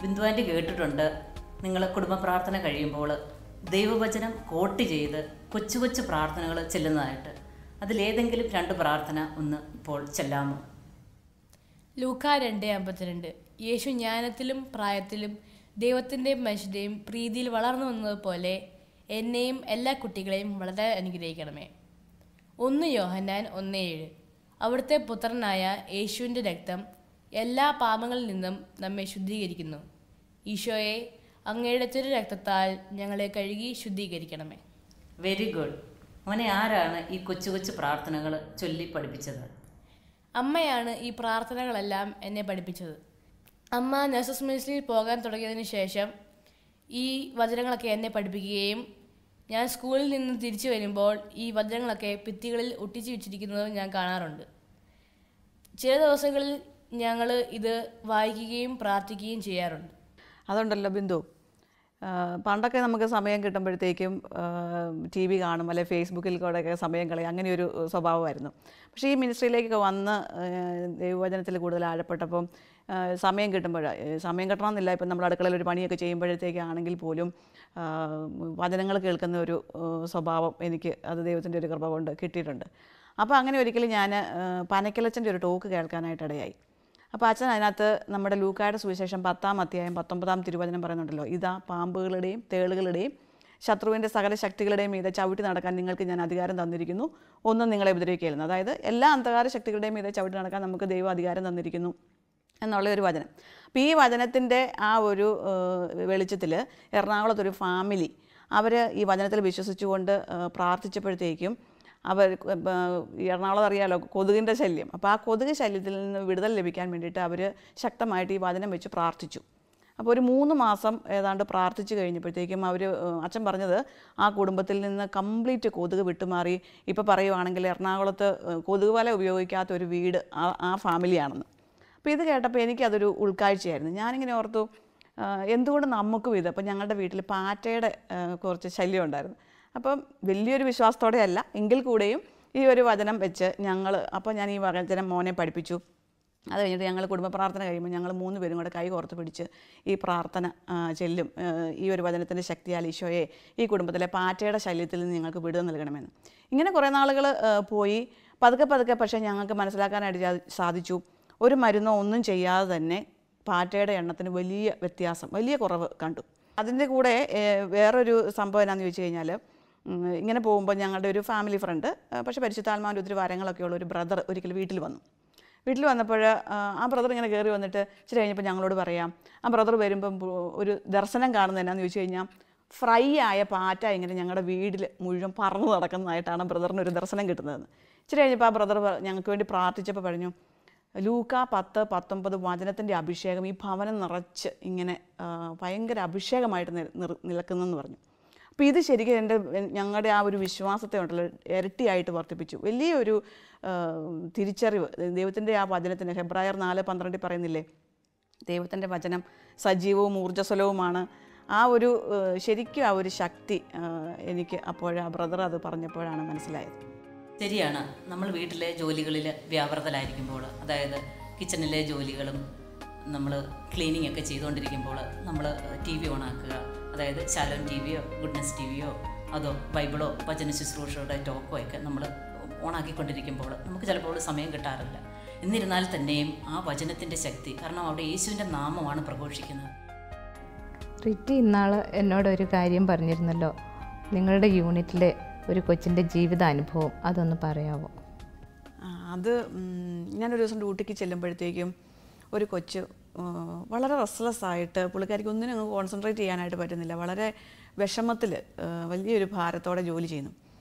ബിന്ദു ആൻറ്റി കേട്ടിട്ടുണ്ട് നിങ്ങൾ കുടുംബ പ്രാർത്ഥന കഴിയുമ്പോൾ ദൈവവചനം കോട്ട് ചെയ്ത് കൊച്ചു കൊച്ചു പ്രാർത്ഥനകൾ ചെല്ലുന്നതായിട്ട്. അതിലേതെങ്കിലും 2 പ്രാർത്ഥന ഒന്ന് ഇപ്പോൾ ചെല്ലാമോ? ലൂക്കാ 2:52, യേശു ജ്ഞാനത്തിലും പ്രായത്തിലും ദൈവത്തിൻ്റെയും മനുഷ്യൻ്റെയും പ്രീതിയിൽ വളർന്നു വന്നതുപോലെ എന്നെയും എല്ലാ കുട്ടികളെയും വളരെ അനുഗ്രഹിക്കണമേ. 1 യോഹന്നാൻ 1:7, അവിടുത്തെ പുത്രനായ യേശുവിൻ്റെ രക്തം എല്ലാ പാപങ്ങളിൽ നിന്നും നമ്മെ ശുദ്ധീകരിക്കുന്നു. ഈശോയെ, അങ്ങയുടെ തിരു രക്തത്താൽ ഞങ്ങളെ കഴുകി ശുദ്ധീകരിക്കണമേ. Very good. മോനെ ആരാണ് ഈ കൊച്ചു കൊച്ചു പ്രാർത്ഥനകൾ ചൊല്ലി പഠിപ്പിച്ചത്? അമ്മയാണ് ഈ പ്രാർത്ഥനകളെല്ലാം എന്നെ പഠിപ്പിച്ചത്. അമ്മ നഴ്സസ് മിനിസ്ട്രിയിൽ പോകാൻ തുടങ്ങിയതിന് ശേഷം ഈ വചനങ്ങളൊക്കെ എന്നെ പഠിപ്പിക്കുകയും ഞാൻ സ്കൂളിൽ നിന്ന് തിരിച്ചു വരുമ്പോൾ ഈ വചനങ്ങളൊക്കെ ഭിത്തികളിൽ ഒട്ടിച്ചു വെച്ചിരിക്കുന്നത് ഞാൻ കാണാറുണ്ട്. ചില ദിവസങ്ങളിൽ ഞങ്ങൾ ഇത് വായിക്കുകയും പ്രാർത്ഥിക്കുകയും ചെയ്യാറുണ്ട്. അതുകൊണ്ടല്ലോ ബിന്ദു, പണ്ടൊക്കെ നമുക്ക് സമയം കിട്ടുമ്പോഴത്തേക്കും TV കാണും, അല്ലെങ്കിൽ ഫേസ്ബുക്കിൽ കൂടെയൊക്കെ സമയം കളയും, അങ്ങനെയൊരു സ്വഭാവമായിരുന്നു. പക്ഷേ ഈ മിനിസ്ട്രിയിലേക്കൊക്കെ വന്ന് ദൈവവചനത്തിൽ കൂടുതൽ ആഴപ്പെട്ടപ്പം സമയം കിട്ടുമ്പോൾ സമയം കിട്ടണമെന്നില്ല, ഇപ്പം നമ്മൾ അടുക്കളയിൽ ഒരു പണിയൊക്കെ ചെയ്യുമ്പോഴത്തേക്കാണെങ്കിൽ പോലും വചനങ്ങൾ കേൾക്കുന്ന ഒരു സ്വഭാവം എനിക്ക് അത് ദൈവത്തിൻ്റെ ഒരു കൃപ കൊണ്ട് കിട്ടിയിട്ടുണ്ട്. അപ്പോൾ അങ്ങനെ ഒരിക്കലും ഞാൻ പനക്കലച്ചൻ്റെ ഒരു ടോക്ക് കേൾക്കാനായിട്ടിടയായി. അപ്പോൾ അച്ഛൻ അതിനകത്ത് നമ്മുടെ ലൂക്കായുടെ സുവിശേഷം 10-ാം അധ്യായം 19-ാം തിരുവചനം പറയുന്നുണ്ടല്ലോ, ഇതാ പാമ്പുകളുടെയും തേളുകളുടെയും ശത്രുവിൻ്റെ സകല ശക്തികളുടെയും മീതെ ചവിട്ടി നടക്കാൻ നിങ്ങൾക്ക് ഞാൻ അധികാരം തന്നിരിക്കുന്നു, ഒന്നും നിങ്ങളെ ഉപദ്രവിക്കുകയില്ലെന്ന്. അതായത് എല്ലാ അന്ധകാര ശക്തികളുടെയും മീതെ ചവിട്ടി നടക്കാൻ നമുക്ക് ദൈവം അധികാരം തന്നിരിക്കുന്നു എന്നുള്ള ഒരു വചനം. അപ്പോൾ ഈ വചനത്തിൻ്റെ ആ ഒരു വെളിച്ചത്തിൽ എറണാകുളത്തൊരു ഫാമിലി അവർ ഈ വചനത്തിൽ വിശ്വസിച്ചുകൊണ്ട് പ്രാർത്ഥിച്ചപ്പോഴത്തേക്കും അവർ എറണാകുളം അറിയാമല്ലോ കൊതുകിൻ്റെ ശല്യം, അപ്പോൾ ആ കൊതുക് ശല്യത്തിൽ നിന്ന് വിടുതൽ ലഭിക്കാൻ വേണ്ടിയിട്ട് അവർ ശക്തമായിട്ട് ഈ വചനം വെച്ച് പ്രാർത്ഥിച്ചു. അപ്പോൾ ഒരു 3 മാസം ഏതാണ്ട് പ്രാർത്ഥിച്ചു കഴിഞ്ഞപ്പോഴത്തേക്കും അവർ അച്ഛൻ പറഞ്ഞത് ആ കുടുംബത്തിൽ നിന്ന് കംപ്ലീറ്റ് കൊതുക് വിട്ടുമാറി. ഇപ്പോൾ പറയുവാണെങ്കിൽ എറണാകുളത്ത് കൊതുക് വല ഉപയോഗിക്കാത്ത ഒരു വീട് ആ ഫാമിലിയാണെന്ന്. അപ്പോൾ ഇത് കേട്ടപ്പോൾ എനിക്കതൊരു ഉൾക്കാഴ്ചയായിരുന്നു. ഞാനിങ്ങനെ ഓർത്തു, എന്തുകൊണ്ട് നമുക്കും ഇത്. അപ്പോൾ ഞങ്ങളുടെ വീട്ടിൽ പാറ്റയുടെ കുറച്ച് ശല്യം ഉണ്ടായിരുന്നു. അപ്പം വലിയൊരു വിശ്വാസത്തോടെ അല്ല എങ്കിൽ കൂടെയും ഈ ഒരു വചനം വെച്ച് അപ്പോൾ ഞാൻ ഈ വചനം മോനെ പഠിപ്പിച്ചു. അത് കഴിഞ്ഞിട്ട് ഞങ്ങൾ കുടുംബ പ്രാർത്ഥന കഴിയുമ്പോൾ ഞങ്ങൾ 3 പേരും കൂടെ കൈ കോർത്ത് പിടിച്ച് ഈ പ്രാർത്ഥന ചെല്ലും, ഈ ഒരു വചനത്തിൻ്റെ ശക്തിയാൽ ഈശോയെ ഈ കുടുംബത്തിലെ പാറ്റയുടെ ശല്യത്തിൽ നിന്ന് ഞങ്ങൾക്ക് വിടുതൽ നൽകണമെന്ന്. ഇങ്ങനെ കുറേ നാളുകൾ പോയി. പതുക്കെ പക്ഷേ ഞങ്ങൾക്ക് മനസ്സിലാക്കാനായിട്ട് സാധിച്ചു, ഒരു മരുന്നോ ഒന്നും ചെയ്യാതെ തന്നെ പാറ്റയുടെ എണ്ണത്തിന് വലിയ വ്യത്യാസം, വലിയ കുറവ് കണ്ടു. അതിൻ്റെ കൂടെ വേറൊരു സംഭവം എന്നാന്ന് ചോദിച്ചു കഴിഞ്ഞാൽ, ഇങ്ങനെ പോകുമ്പോൾ ഞങ്ങളുടെ ഒരു ഫാമിലി ഫ്രണ്ട്, പക്ഷേ പരിശുദ്ധാത്മാവിൻ്റെ ഒത്തിരി വരങ്ങളൊക്കെ ഉള്ള ഒരു ബ്രദർ ഒരിക്കൽ വീട്ടിൽ വന്നപ്പോൾ ആ ബ്രദർ ഇങ്ങനെ കയറി വന്നിട്ട് ഇച്ചിരി കഴിഞ്ഞപ്പോൾ ഞങ്ങളോട് പറയാം, ആ ബ്രദർ വരുമ്പം ഒരു ദർശനം കാണുന്നത് എന്നാന്ന് ചോദിച്ചു കഴിഞ്ഞാൽ ഫ്രൈ ആയ പാറ്റ ഇങ്ങനെ ഞങ്ങളുടെ വീട്ടിൽ മുഴുവൻ പറന്നു നടക്കുന്നതായിട്ടാണ് ബ്രദറിന് ഒരു ദർശനം കിട്ടുന്നതെന്ന്. ഇച്ചിരി കഴിഞ്ഞപ്പോൾ ആ ബ്രദർ ഞങ്ങൾക്ക് വേണ്ടി പ്രാർത്ഥിച്ചപ്പോൾ പറഞ്ഞു, ലൂക്ക 10-19 വചനത്തിൻ്റെ അഭിഷേകം ഈ ഭവനം നിറച്ച് ഇങ്ങനെ ഭയങ്കര അഭിഷേകമായിട്ട് നിൽക്കുന്നെന്ന് പറഞ്ഞു. അപ്പോൾ ഇത് ശരിക്കും ഞങ്ങളുടെ ആ ഒരു വിശ്വാസത്തെ ഉണ്ടല്ലോ ഇരട്ടിയായിട്ട് വർദ്ധിപ്പിച്ചു. വലിയൊരു തിരിച്ചറിവ് ദൈവത്തിൻ്റെ ആ വചനത്തിന്. ഹെബ്രായർ 4:12 പറയുന്നില്ലേ, ദൈവത്തിൻ്റെ വചനം സജീവവും ഊർജ്ജസ്വലവുമാണ്. ആ ഒരു ശരിക്കും ആ ഒരു ശക്തി എനിക്ക് ആ ബ്രദർ അത് പറഞ്ഞപ്പോഴാണ് മനസ്സിലായത്. ശരിയാണ്. നമ്മൾ വീട്ടിലെ ജോലികളിൽ വ്യാപൃതരായിരിക്കുമ്പോൾ, അതായത് കിച്ചണിലെ ജോലികളും നമ്മൾ ക്ലീനിങ് ഒക്കെ ചെയ്തുകൊണ്ടിരിക്കുമ്പോൾ നമ്മൾ TV ഓണാക്കുക, അതായത് ശാലോം TVയോ ഗുഡ്നസ് TVയോ അതോ ബൈബിളോ വചന ശുശ്രൂഷയുടെ ടോക്കോ ഒക്കെ നമ്മൾ ഓണാക്കിക്കൊണ്ടിരിക്കുമ്പോൾ നമുക്ക് ചിലപ്പോൾ സമയം കിട്ടാറില്ല. എന്നിരുന്നാൽ തന്നെയും ആ വചനത്തിൻ്റെ ശക്തി, കാരണം അവിടെ യേശുവിൻ്റെ നാമമാണ് പ്രഘോഷിക്കുന്നത്. റിറ്റി ഇന്നാൾ എന്നോടൊരു കാര്യം പറഞ്ഞിരുന്നല്ലോ, നിങ്ങളുടെ യൂണിറ്റിലെ ഒരു കൊച്ചിൻ്റെ ജീവിതാനുഭവം, അതൊന്ന് പറയാമോ? അത് ഞാനൊരു ദിവസം ഡ്യൂട്ടിക്ക് ചെല്ലുമ്പോഴത്തേക്കും ഒരു കൊച്ച് വളരെ റെസ്റ്റ്ലെസ് ആയിട്ട്, പുള്ളിക്കാരിക്ക് ഒന്നിനും അങ്ങ് കോൺസെൻട്രേറ്റ് ചെയ്യാനായിട്ട് പറ്റുന്നില്ല, വളരെ വിഷമത്തിൽ വലിയൊരു ഭാരത്തോടെ ജോലി ചെയ്യുന്നു.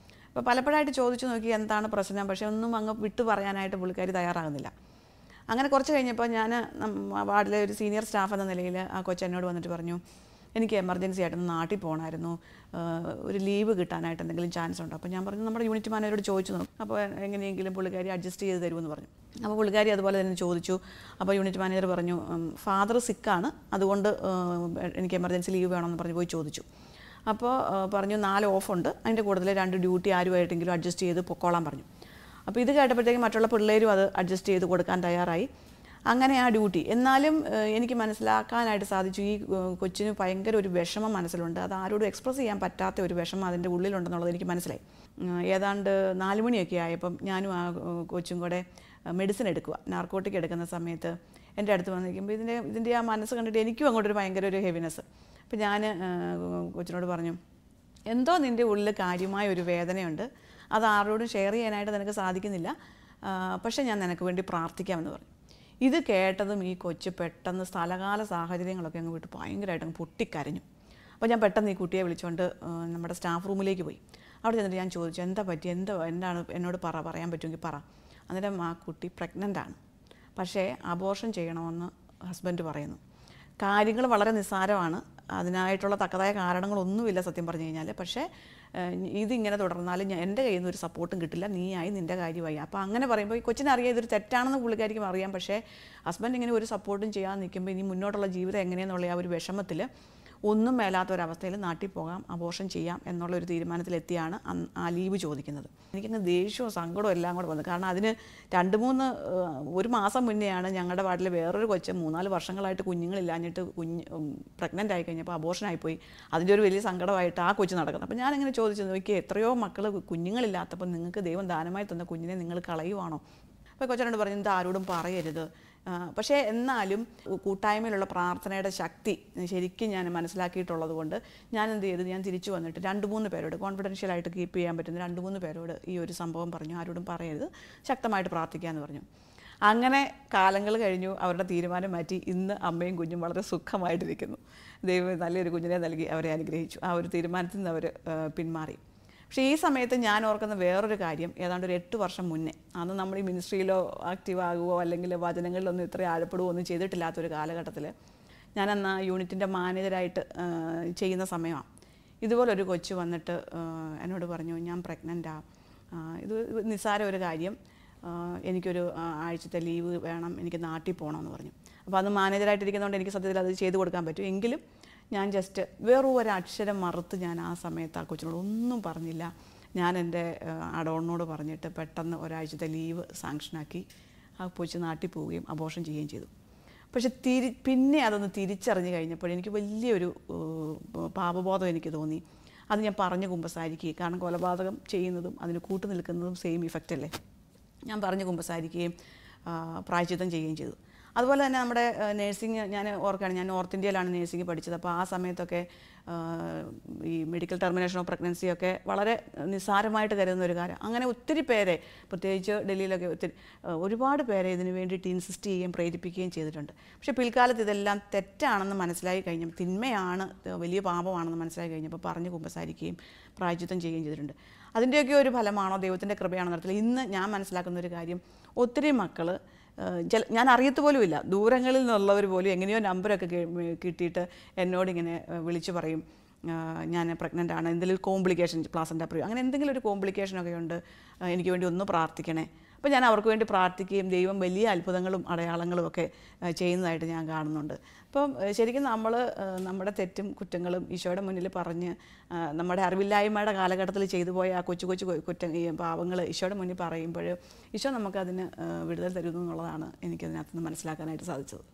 അപ്പോൾ പലപ്പോഴായിട്ട് ചോദിച്ചു നോക്കി എന്താണ് പ്രശ്നം, പക്ഷേ ഒന്നും അങ്ങ് വിട്ടു പറയാനായിട്ട് പുള്ളിക്കാരി തയ്യാറാകുന്നില്ല. അങ്ങനെ കുറച്ച് കഴിഞ്ഞപ്പോൾ ഞാൻ വാർഡിലെ ഒരു സീനിയർ സ്റ്റാഫ് എന്ന നിലയിൽ ആ കൊച്ചെന്നോട് വന്നിട്ട് പറഞ്ഞു, എനിക്ക് എമർജൻസി ആയിട്ടൊന്ന് നാട്ടിൽ പോകണമായിരുന്നു, ഒരു ലീവ് കിട്ടാനായിട്ട് എന്തെങ്കിലും ചാൻസ് ഉണ്ടോ? അപ്പോൾ ഞാൻ പറഞ്ഞു നമ്മുടെ യൂണിറ്റ് മാനേജരോട് ചോദിച്ചു നോക്കും, അപ്പോൾ എങ്ങനെയെങ്കിലും പുള്ളിക്കാരി അഡ്ജസ്റ്റ് ചെയ്ത് തരുമെന്ന് പറഞ്ഞു. അപ്പോൾ പുള്ളിക്കാരി അതുപോലെ തന്നെ ചോദിച്ചു. അപ്പോൾ യൂണിറ്റ് മാനേജർ പറഞ്ഞു, ഫാദർ സിക്കാണ്, അതുകൊണ്ട് എനിക്ക് എമർജൻസി ലീവ് വേണമെന്ന് പറഞ്ഞ് പോയി ചോദിച്ചു. അപ്പോൾ പറഞ്ഞു 4 ഓഫുണ്ട്, അതിൻ്റെ കൂടുതൽ 2 ഡ്യൂട്ടി ആരുമായിട്ടെങ്കിലും അഡ്ജസ്റ്റ് ചെയ്ത് പൊക്കോളാൻ പറഞ്ഞു. അപ്പോൾ ഇത് കേട്ടപ്പോഴത്തേക്കും മറ്റുള്ള പിള്ളേരും അത് അഡ്ജസ്റ്റ് ചെയ്ത് കൊടുക്കാൻ തയ്യാറായി. അങ്ങനെ ആ ഡ്യൂട്ടി. എന്നാലും എനിക്ക് മനസ്സിലാക്കാനായിട്ട് സാധിച്ചു, ഈ കൊച്ചിന് ഭയങ്കര ഒരു വിഷമം മനസ്സിലുണ്ട്, അത് ആരോടും എക്സ്പ്രസ് ചെയ്യാൻ പറ്റാത്ത ഒരു വിഷമം അതിൻ്റെ ഉള്ളിലുണ്ടെന്നുള്ളത് എനിക്ക് മനസ്സിലായി. ഏതാണ്ട് 4 മണിയൊക്കെ ആയപ്പം ഞാനും ആ കൊച്ചും കൂടെ മെഡിസിൻ എടുക്കുക, നാർക്കോട്ടിക് എടുക്കുന്ന സമയത്ത് എൻ്റെ അടുത്ത് വന്നിരിക്കുമ്പോൾ ഇതിൻ്റെ ആ മനസ്സ് കണ്ടിട്ട് എനിക്കും അങ്ങോട്ടൊരു ഭയങ്കര ഒരു ഹെവിനെസ്. അപ്പം ഞാൻ കൊച്ചിനോട് പറഞ്ഞു, എന്തോ നിൻ്റെ ഉള്ളിൽ കാര്യമായ ഒരു വേദനയുണ്ട്, അത് ആരോടും ഷെയർ ചെയ്യാനായിട്ട് നിനക്ക് സാധിക്കുന്നില്ല, പക്ഷേ ഞാൻ നിനക്ക് വേണ്ടി പ്രാർത്ഥിക്കാമെന്ന് പറഞ്ഞു. ഇത് കേട്ടതും ഈ കൊച്ച് പെട്ടെന്ന് സ്ഥലകാല സാഹചര്യങ്ങളൊക്കെ അങ്ങ് വിട്ട് ഭയങ്കരമായിട്ട് അങ്ങ് പൊട്ടിക്കരഞ്ഞു. അപ്പോൾ ഞാൻ പെട്ടെന്ന് ഈ കുട്ടിയെ വിളിച്ചുകൊണ്ട് നമ്മുടെ സ്റ്റാഫ് റൂമിലേക്ക് പോയി. അവിടെ ചെന്നിട്ട് ഞാൻ ചോദിച്ചു, എന്താ പറ്റി, എന്താണ് എന്നോട് പറയാൻ പറ്റുമെങ്കിൽ പറ. അന്നേരം ആ കുട്ടി പ്രഗ്നൻ്റാണ്, പക്ഷേ അബോർഷൻ ചെയ്യണമെന്ന് ഹസ്ബൻഡ് പറയുന്നു. കാര്യങ്ങൾ വളരെ നിസ്സാരമാണ്, അതിനായിട്ടുള്ള തക്കതായ കാരണങ്ങളൊന്നുമില്ല സത്യം പറഞ്ഞു കഴിഞ്ഞാൽ. പക്ഷേ ഇതിങ്ങനെ തുടർന്നാലും എൻ്റെ കയ്യിൽ നിന്ന് ഒരു സപ്പോർട്ടും കിട്ടില്ല, നീയായി നിൻ്റെ കാര്യമായി. അപ്പോൾ അങ്ങനെ പറയുമ്പോൾ ഈ കൊച്ചിനറിയാം ഇതൊരു തെറ്റാണെന്ന് പുള്ളിക്കാരിക്കും അറിയാം. പക്ഷേ ഹസ്ബൻഡ് ഇങ്ങനെ ഒരു സപ്പോർട്ടും ചെയ്യാൻ നിൽക്കുമ്പോൾ ഇനി മുന്നോട്ടുള്ള ജീവിതം എങ്ങനെയെന്നുള്ള ആ ഒരു വിഷമത്തിൽ ഒന്നും മേലാത്തൊരവസ്ഥയിൽ നാട്ടിൽ പോകാം, അബോർഷൻ ചെയ്യാം എന്നുള്ളൊരു തീരുമാനത്തിലെത്തിയാണ് ആ ലീവ് ചോദിക്കുന്നത്. എനിക്കങ്ങ് ദേഷ്യവും സങ്കടവും എല്ലാം കൂടെ വന്നു. കാരണം അതിന് 1 മാസം മുന്നെയാണ് ഞങ്ങളുടെ വാർഡിൽ വേറൊരു കൊച്ച് 3-4 വർഷങ്ങളായിട്ട് കുഞ്ഞുങ്ങളില്ലാഞ്ഞിട്ട് പ്രഗ്നൻ്റ് ആയി കഴിഞ്ഞപ്പോൾ അബോർഷനായിപ്പോയി. അതിൻ്റെ ഒരു വലിയ സങ്കടമായിട്ട് ആ കൊച്ച് നടക്കുന്നത്. അപ്പോൾ ഞാനിങ്ങനെ ചോദിച്ചു നോക്കിയാൽ എത്രയോ മക്കൾ കുഞ്ഞുങ്ങളില്ലാത്തപ്പോൾ നിങ്ങൾക്ക് ദൈവം ദാനമായി തന്ന കുഞ്ഞിനെ നിങ്ങൾ കളയുവാണോ? അപ്പോൾ കൊച്ചനോട് പറഞ്ഞു, ഇത് ആരോടും പറയരുത്. പക്ഷേ എന്നാലും കൂട്ടായ്മയിലുള്ള പ്രാർത്ഥനയുടെ ശക്തി ശരിക്കും ഞാൻ മനസ്സിലാക്കിയിട്ടുള്ളത് കൊണ്ട് ഞാൻ എന്ത് ചെയ്തു, ഞാൻ തിരിച്ചു വന്നിട്ട് 2-3 പേരോട് കോൺഫിഡൻഷ്യലായിട്ട് കീപ്പ് ചെയ്യാൻ പറ്റുന്ന 2-3 പേരോട് ഈ ഒരു സംഭവം പറഞ്ഞു, ആരോടും പറയരുത്, ശക്തമായിട്ട് പ്രാർത്ഥിക്കാമെന്ന് പറഞ്ഞു. അങ്ങനെ കാലങ്ങൾ കഴിഞ്ഞു, അവരുടെ തീരുമാനം മാറ്റി. ഇന്ന് അമ്മയും കുഞ്ഞും വളരെ സുഖമായിട്ടിരിക്കുന്നു. ദൈവം നല്ലൊരു കുഞ്ഞിനെ നൽകി അവരെ അനുഗ്രഹിച്ചു. ആ ഒരു തീരുമാനത്തിൽ നിന്ന് അവർ പിന്മാറി. പക്ഷേ ഈ സമയത്ത് ഞാൻ ഓർക്കുന്ന വേറൊരു കാര്യം, ഏതാണ്ട് ഒരു 8 വർഷം മുന്നേ, അന്ന് നമ്മൾ ഈ മിനിസ്ട്രിയിലോ ആക്റ്റീവ് ആകുകയോ അല്ലെങ്കിൽ വചനങ്ങളിലൊന്നും ഇത്ര ആഴപ്പെടുകയോ ഒന്നും ചെയ്തിട്ടില്ലാത്തൊരു കാലഘട്ടത്തിൽ ഞാൻ അന്ന് യൂണിറ്റിൻ്റെ മാനേജരായിട്ട് ചെയ്യുന്ന സമയമാണ്. ഇതുപോലൊരു കൊച്ചു വന്നിട്ട് എന്നോട് പറഞ്ഞു, ഞാൻ പ്രഗ്നൻ്റാണ്, ഇത് നിസ്സാര ഒരു കാര്യം, എനിക്കൊരു ആഴ്ചത്തെ ലീവ് വേണം, എനിക്ക് നാട്ടിൽ പോകണമെന്ന് പറഞ്ഞു. അപ്പോൾ അത് മാനേജറായിട്ടിരിക്കുന്നതുകൊണ്ട് എനിക്ക് സത്യത്തിൽ അത് ചെയ്തു കൊടുക്കാൻ പറ്റും. എങ്കിലും ഞാൻ ജസ്റ്റ് വെറും ഒരക്ഷരം മറുത്ത് ഞാൻ ആ സമയത്ത് ആ കൊച്ചിനോട് ഒന്നും പറഞ്ഞില്ല. ഞാൻ എൻ്റെ അഡോണിനോട് പറഞ്ഞിട്ട് പെട്ടെന്ന് ഒരാഴ്ചത്തെ ലീവ് സാങ്ഷനാക്കി ആ കൊച്ച് നാട്ടിൽ പോവുകയും അബോർഷൻ ചെയ്യുകയും ചെയ്തു. പക്ഷെ പിന്നെ അതൊന്ന് തിരിച്ചറിഞ്ഞ് കഴിഞ്ഞപ്പോൾ എനിക്ക് വലിയൊരു പാപബോധം എനിക്ക് തോന്നി. അത് ഞാൻ പറഞ്ഞു കുമ്പസാരിക്കുകയും, കാരണം കൊലപാതകം ചെയ്യുന്നതും അതിന് കൂട്ടു നിൽക്കുന്നതും സെയിം ഇഫക്റ്റ് അല്ലേ. ഞാൻ പറഞ്ഞു കുമ്പസാരിക്കുകയും പ്രായശ്ചിത്തം ചെയ്യുകയും ചെയ്തു. അതുപോലെ തന്നെ നമ്മുടെ നേഴ്സിംഗ് ഞാൻ ഓർക്കുകയാണ്, ഞാൻ നോർത്ത് ഇന്ത്യയിലാണ് നേഴ്സിംഗ് പഠിച്ചത്. അപ്പോൾ ആ സമയത്തൊക്കെ ഈ മെഡിക്കൽ ടെർമിനേഷൻ ഓഫ് പ്രഗ്നൻസിയൊക്കെ വളരെ നിസ്സാരമായിട്ട് കരുതുന്ന ഒരു കാര്യം. അങ്ങനെ ഒത്തിരി പേരെ, പ്രത്യേകിച്ച് ഡൽഹിയിലൊക്കെ ഒരുപാട് പേരെ ഇതിനു വേണ്ടിയിട്ട് ഇൻസിസ്റ്റ് ചെയ്യുകയും പ്രേരിപ്പിക്കുകയും ചെയ്തിട്ടുണ്ട്. പക്ഷേ പിൽക്കാലത്ത് ഇതെല്ലാം തെറ്റാണെന്ന് മനസ്സിലാക്കി കഴിഞ്ഞപ്പോൾ, തിന്മയാണ്, വലിയ പാപമാണെന്ന് മനസ്സിലാക്കി കഴിഞ്ഞപ്പോൾ പറഞ്ഞു കുമ്പസാരിക്കുകയും പ്രായശ്ചിത്തം ചെയ്യുകയും ചെയ്തിട്ടുണ്ട്. അതിൻ്റെയൊക്കെ ഒരു ഫലമാണോ ദൈവത്തിൻ്റെ കൃപയാണെന്ന് അറിയത്തില്ല. ഇന്ന് ഞാൻ മനസ്സിലാക്കുന്ന ഒരു കാര്യം, ഒത്തിരി മക്കൾ ഞാൻ അറിയത്ത് പോലുമില്ല, ദൂരങ്ങളിൽ നിന്നുള്ളവർ പോലും എങ്ങനെയോ നമ്പറൊക്കെ കിട്ടിയിട്ട് എന്നോടിങ്ങനെ വിളിച്ച് പറയും, ഞാൻ പ്രഗ്നൻ്റ് ആണ്, എന്തെങ്കിലും കോംപ്ലിക്കേഷൻ, പ്ലാസൻ്റ പ്രിവ്യൂ, അങ്ങനെ എന്തെങ്കിലും ഒരു കോംപ്ലിക്കേഷനൊക്കെ ഉണ്ട്, എനിക്ക് വേണ്ടി ഒന്ന് പ്രാർത്ഥിക്കണേ. അപ്പോൾ ഞാൻ അവർക്ക് വേണ്ടി പ്രാർത്ഥിക്കുകയും ദൈവം വലിയ അത്ഭുതങ്ങളും അടയാളങ്ങളും ഒക്കെ ചെയ്യുന്നതായിട്ട് ഞാൻ കാണുന്നുണ്ട്. അപ്പം ശരിക്കും നമ്മൾ നമ്മുടെ തെറ്റും കുറ്റങ്ങളും ഈശോയുടെ മുന്നിൽ പറഞ്ഞ്, നമ്മുടെ അറിവില്ലായ്മയുടെ കാലഘട്ടത്തിൽ ചെയ്തു പോയ ആ കൊച്ചു കൊച്ചു പാവങ്ങൾ ഈശോയുടെ മുന്നിൽ പറയുമ്പോൾ ഈശോ നമുക്കതിന് വിടുതൽ തരുന്നു എന്നുള്ളതാണ് എനിക്കതിനകത്തുനിന്ന് മനസ്സിലാക്കാനായിട്ട് സാധിച്ചത്.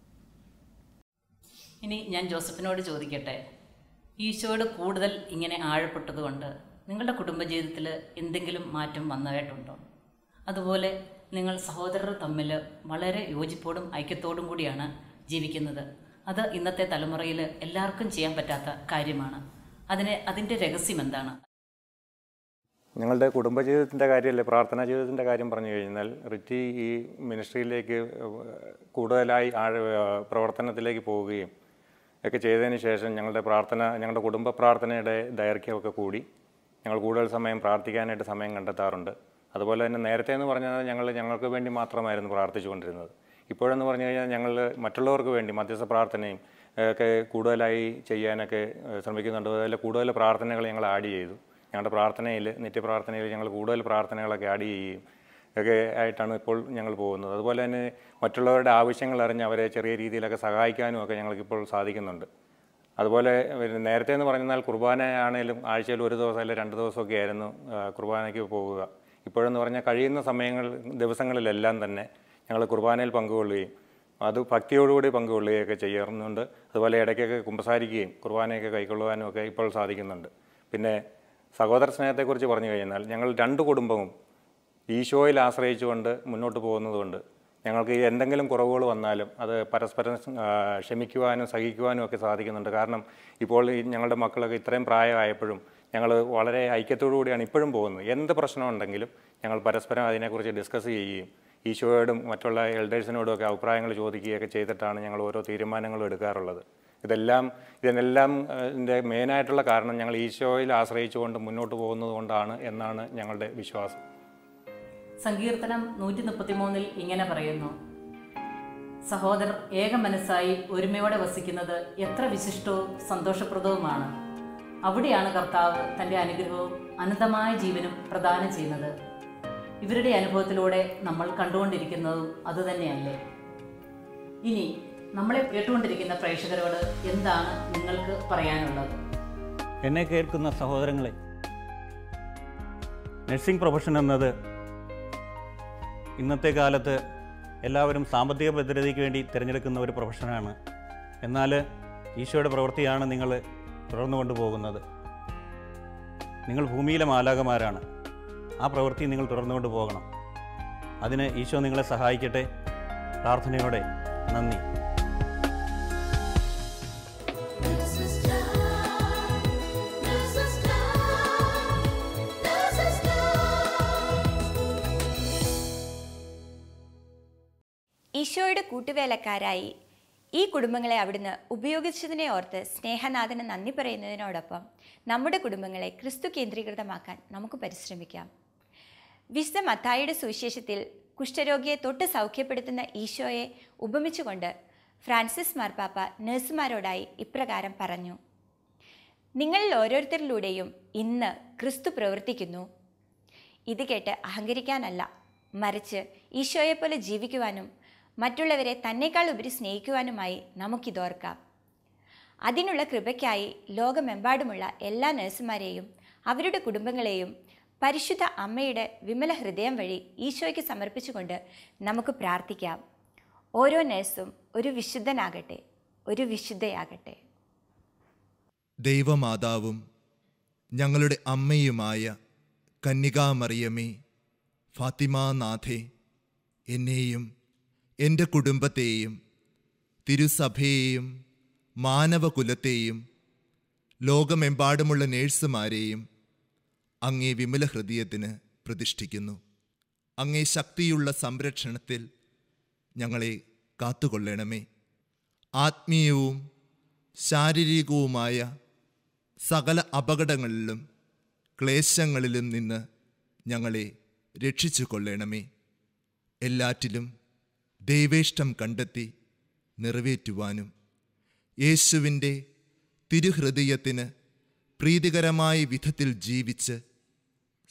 ഇനി ഞാൻ ജോസഫിനോട് ചോദിക്കട്ടെ, ഈശോയോട് കൂടുതൽ ഇങ്ങനെ ആഴപ്പെട്ടതുകൊണ്ട് നിങ്ങളുടെ കുടുംബജീവിതത്തിൽ എന്തെങ്കിലും മാറ്റം വന്നതായിട്ടുണ്ടോ? അതുപോലെ നിങ്ങൾ സഹോദരർ തമ്മിൽ വളരെ യോജിപ്പോടും ഐക്യത്തോടും കൂടിയാണ് ജീവിക്കുന്നത്. അത് ഇന്നത്തെ തലമുറയിൽ എല്ലാവർക്കും ചെയ്യാൻ പറ്റാത്ത കാര്യമാണ്. അതിൻ്റെ രഹസ്യം എന്താണ്? ഞങ്ങളുടെ കുടുംബജീവിതത്തിൻ്റെ കാര്യമല്ലേ, പ്രാർത്ഥനാ ജീവിതത്തിൻ്റെ കാര്യം പറഞ്ഞു കഴിഞ്ഞാൽ, റിറ്റി ഈ മിനിസ്ട്രിയിലേക്ക് കൂടുതലായി പ്രവർത്തനത്തിലേക്ക് പോവുകയും ഒക്കെ ചെയ്തതിന് ശേഷം ഞങ്ങളുടെ കുടുംബ പ്രാർത്ഥനയുടെ ദൈർഘ്യമൊക്കെ കൂടി ഞങ്ങൾ കൂടുതൽ സമയം പ്രാർത്ഥിക്കാനായിട്ട് സമയം കണ്ടെത്താറുണ്ട്. അതുപോലെ തന്നെ നേരത്തെ എന്ന് പറഞ്ഞാൽ ഞങ്ങൾക്ക് വേണ്ടി മാത്രമായിരുന്നു പ്രാർത്ഥിച്ചുകൊണ്ടിരുന്നത്. ഇപ്പോഴെന്ന് പറഞ്ഞു കഴിഞ്ഞാൽ ഞങ്ങൾ മറ്റുള്ളവർക്ക് വേണ്ടി മധ്യസ്ഥ പ്രാർത്ഥനയും ഒക്കെ കൂടുതലായി ചെയ്യാനൊക്കെ ശ്രമിക്കുന്നുണ്ട്. അതുപോലെ കൂടുതൽ പ്രാർത്ഥനകൾ ഞങ്ങൾ ആഡ് ചെയ്തു. ഞങ്ങളുടെ പ്രാർത്ഥനയിൽ, നിത്യപ്രാർത്ഥനയിൽ ഞങ്ങൾ കൂടുതൽ പ്രാർത്ഥനകളൊക്കെ ആഡ് ചെയ്യുകയും ഒക്കെ ആയിട്ടാണ് ഇപ്പോൾ ഞങ്ങൾ പോകുന്നത്. അതുപോലെ തന്നെ മറ്റുള്ളവരുടെ ആവശ്യങ്ങൾ അറിഞ്ഞ് അവരെ ചെറിയ രീതിയിലൊക്കെ സഹായിക്കാനും ഒക്കെ ഞങ്ങൾക്കിപ്പോൾ സാധിക്കുന്നുണ്ട്. അതുപോലെ നേരത്തെ എന്ന് പറഞ്ഞാൽ കുർബാനയാണേലും ആഴ്ചയിൽ 1 ദിവസം അല്ലെങ്കിൽ 2 ദിവസമൊക്കെ ആയിരുന്നു കുർബാനയ്ക്ക് പോവുക. ഇപ്പോഴെന്ന് പറഞ്ഞാൽ കഴിയുന്ന ദിവസങ്ങളിലെല്ലാം തന്നെ ഞങ്ങൾ കുർബാനയിൽ പങ്കുകൊള്ളുകയും അത് ഭക്തിയോടുകൂടി പങ്കുകൊള്ളുകയൊക്കെ ചെയ്യാറുണ്ട്. അതുപോലെ ഇടയ്ക്കൊക്കെ കുമ്പസാരിക്കുകയും കുർബാനയൊക്കെ കൈക്കൊള്ളുവാനും ഒക്കെ ഇപ്പോൾ സാധിക്കുന്നുണ്ട്. പിന്നെ സഹോദര സ്നേഹത്തെക്കുറിച്ച് പറഞ്ഞു കഴിഞ്ഞാൽ, ഞങ്ങൾ 2 കുടുംബവും ഈശോയിൽ ആശ്രയിച്ചുകൊണ്ട് മുന്നോട്ട് പോകുന്നതുകൊണ്ട് ഞങ്ങൾക്ക് എന്തെങ്കിലും കുറവുകൾ വന്നാലും അത് പരസ്പരം ക്ഷമിക്കുവാനും സഹിക്കുവാനും ഒക്കെ സാധിക്കുന്നുണ്ട്. കാരണം ഇപ്പോൾ ഞങ്ങളുടെ മക്കളൊക്കെ ഇത്രയും പ്രായമായപ്പോഴും ഞങ്ങൾ വളരെ ഐക്യത്തോടു കൂടിയാണ് ഇപ്പോഴും പോകുന്നത്. എന്ത് പ്രശ്നമുണ്ടെങ്കിലും ഞങ്ങൾ പരസ്പരം അതിനെക്കുറിച്ച് ഡിസ്കസ് ചെയ്യുകയും ഈശോയോടും മറ്റുള്ള എൽഡേഴ്സിനോടും ഒക്കെ അഭിപ്രായങ്ങൾ ചോദിക്കുകയൊക്കെ ചെയ്തിട്ടാണ് ഞങ്ങൾ ഓരോ തീരുമാനങ്ങളും എടുക്കാറുള്ളത്. ഇതിനെല്ലാം മെയിനായിട്ടുള്ള കാരണം ഞങ്ങൾ ഈശോയിൽ ആശ്രയിച്ചുകൊണ്ട് മുന്നോട്ട് പോകുന്നത് കൊണ്ടാണ് എന്നാണ് ഞങ്ങളുടെ വിശ്വാസം. സങ്കീർത്തനം 133 ഇങ്ങനെ പറയുന്നു, സഹോദരർ ഏക മനസ്സായി ഒരുമയോടെ വസിക്കുന്നത് എത്ര വിശിഷ്ടവും സന്തോഷപ്രദവുമാണ്. അവിടെയാണ് കർത്താവ് തൻ്റെ അനുഗ്രഹവും അനന്തമായ ജീവനും പ്രദാനം ചെയ്യുന്നത്. ഇവരുടെ അനുഭവത്തിലൂടെ നമ്മൾ കണ്ടുകൊണ്ടിരിക്കുന്നതും അതുതന്നെയല്ലേ. ഇനി നമ്മളെ കേട്ടുകൊണ്ടിരിക്കുന്ന പ്രേക്ഷകരോട് എന്താണ് നിങ്ങൾക്ക് പറയാനുള്ളത്? എന്നെ കേൾക്കുന്ന സഹോദരങ്ങളെ, നഴ്സിംഗ് പ്രൊഫഷൻ എന്നത് ഇന്നത്തെ കാലത്ത് എല്ലാവരും സാമ്പത്തിക ഭദ്രതയ്ക്ക് വേണ്ടി തിരഞ്ഞെടുക്കുന്ന ഒരു പ്രൊഫഷനാണ്. എന്നാൽ ഈശോയുടെ പ്രവൃത്തിയാണ് നിങ്ങൾ തുടർന്നു കൊണ്ടുപോകുന്നത്. നിങ്ങൾ ഭൂമിയിലെ മാലാഖമാരാണ്. ആ പ്രവൃത്തി നിങ്ങൾ തുടർന്നുകൊണ്ട് പോകണം. അതിന് ഈശോ നിങ്ങളെ സഹായിക്കട്ടെ. പ്രാർത്ഥനയോടെ നന്ദി. ഈശോയുടെ കൂട്ടുവേലക്കാരായി ഈ കുടുംബങ്ങളെ അവിടുന്ന് ഉപയോഗിച്ചതിനെ ഓർത്ത് സ്നേഹനാഥന് നന്ദി പറയുന്നതിനോടൊപ്പം നമ്മുടെ കുടുംബങ്ങളെ ക്രിസ്തു കേന്ദ്രീകൃതമാക്കാൻ നമുക്ക് പരിശ്രമിക്കാം. വിശുദ്ധ മത്തായിയുടെ സുവിശേഷത്തിൽ കുഷ്ഠരോഗിയെ തൊട്ട് സൗഖ്യപ്പെടുത്തുന്ന ഈശോയെ ഉപമിച്ചുകൊണ്ട് ഫ്രാൻസിസ് മാർപ്പാപ്പ നഴ്സുമാരോടായി ഇപ്രകാരം പറഞ്ഞു: നിങ്ങളിൽ ഓരോരുത്തരിലൂടെയും ഇന്ന് ക്രിസ്തു പ്രവർത്തിക്കുന്നു. ഇത് കേട്ട് അഹങ്കരിക്കാനല്ല, മറിച്ച് ഈശോയെപ്പോലെ ജീവിക്കുവാനും മറ്റുള്ളവരെ തന്നേക്കാൾ ഉപരി സ്നേഹിക്കുവാനുമായി നമുക്കിതോർക്കാം. അതിനുള്ള കൃപയ്ക്കായി ലോകമെമ്പാടുമുള്ള എല്ലാ നഴ്സുമാരെയും അവരുടെ കുടുംബങ്ങളെയും പരിശുദ്ധ അമ്മയുടെ വിമല ഹൃദയം വഴി ഈശോയ്ക്ക് സമർപ്പിച്ചുകൊണ്ട് നമുക്ക് പ്രാർത്ഥിക്കാം. ഓരോ നഴ്സും ഒരു വിശുദ്ധനാകട്ടെ, ഒരു വിശുദ്ധയാകട്ടെ. ദൈവമാതാവും ഞങ്ങളുടെ അമ്മയുമായ കന്യകാമറിയമേ, ഫാത്തിമാനാഥേ, എന്നെയും എൻ്റെ കുടുംബത്തെയും തിരുസഭയെയും മാനവകുലത്തെയും ലോകമെമ്പാടുമുള്ള നേഴ്സുമാരെയും അങ്ങേ വിമല ഹൃദയത്തിന് പ്രതിഷ്ഠിക്കുന്നു. അങ്ങേ ശക്തിയുള്ള സംരക്ഷണത്തിൽ ഞങ്ങളെ കാത്തുകൊള്ളണമേ. ആത്മീയവും ശാരീരികവുമായ സകല അപകടങ്ങളിലും ക്ലേശങ്ങളിലും നിന്ന് ഞങ്ങളെ രക്ഷിച്ചു കൊള്ളണമേ. എല്ലാറ്റിലും ദൈവേഷ്ടം കണ്ടെത്തി നിറവേറ്റുവാനും യേശുവിൻ്റെ തിരുഹൃദയത്തിന് പ്രീതികരമായ വിധത്തിൽ ജീവിച്ച്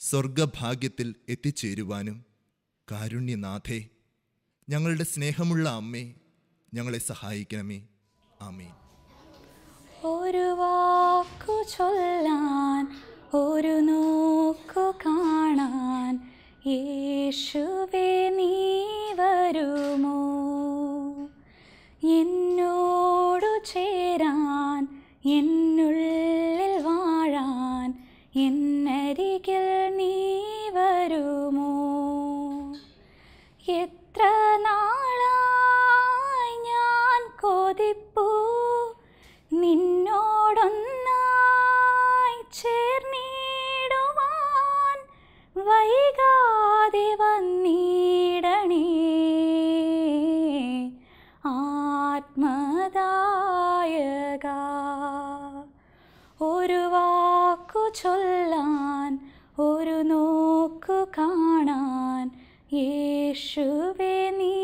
സ്വർഗഭാഗ്യത്തിൽ എത്തിച്ചേരുവാനും കാരുണ്യനാഥേ, ഞങ്ങളുടെ സ്നേഹമുള്ള അമ്മേ, ഞങ്ങളെ സഹായിക്കണമേ. ആമേൻ. ഒരു വാക്കു ചൊല്ലാൻ, ഒരു നോക്കു കാണാൻ, യേശുവേ നീ വരുമോ? എന്നോടു ചേരാൻ, എന്നുള്ളിൽ വാഴാൻ, എന്നരികിൽ നീ വരുമോ? എത്ര നാളായി ഞാൻ കൊതിപ്പൂ നിന്നോടൊന്നായി ചേർന്നിടുവാൻ, വൈകാതെ വന്നിടണേ ആത്മദായക. ഒരു വാക്കു ചൊല്ലാൻ, ഒരു നോക്കു കാണാൻ, യേശുവേ നീ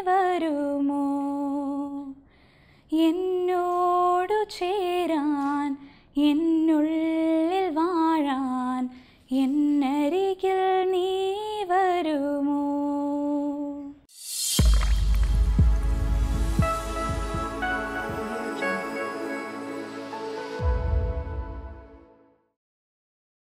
വരുമോ? എന്നോടു ചേരാൻ, എന്നുള്ളിൽ വാഴാൻ,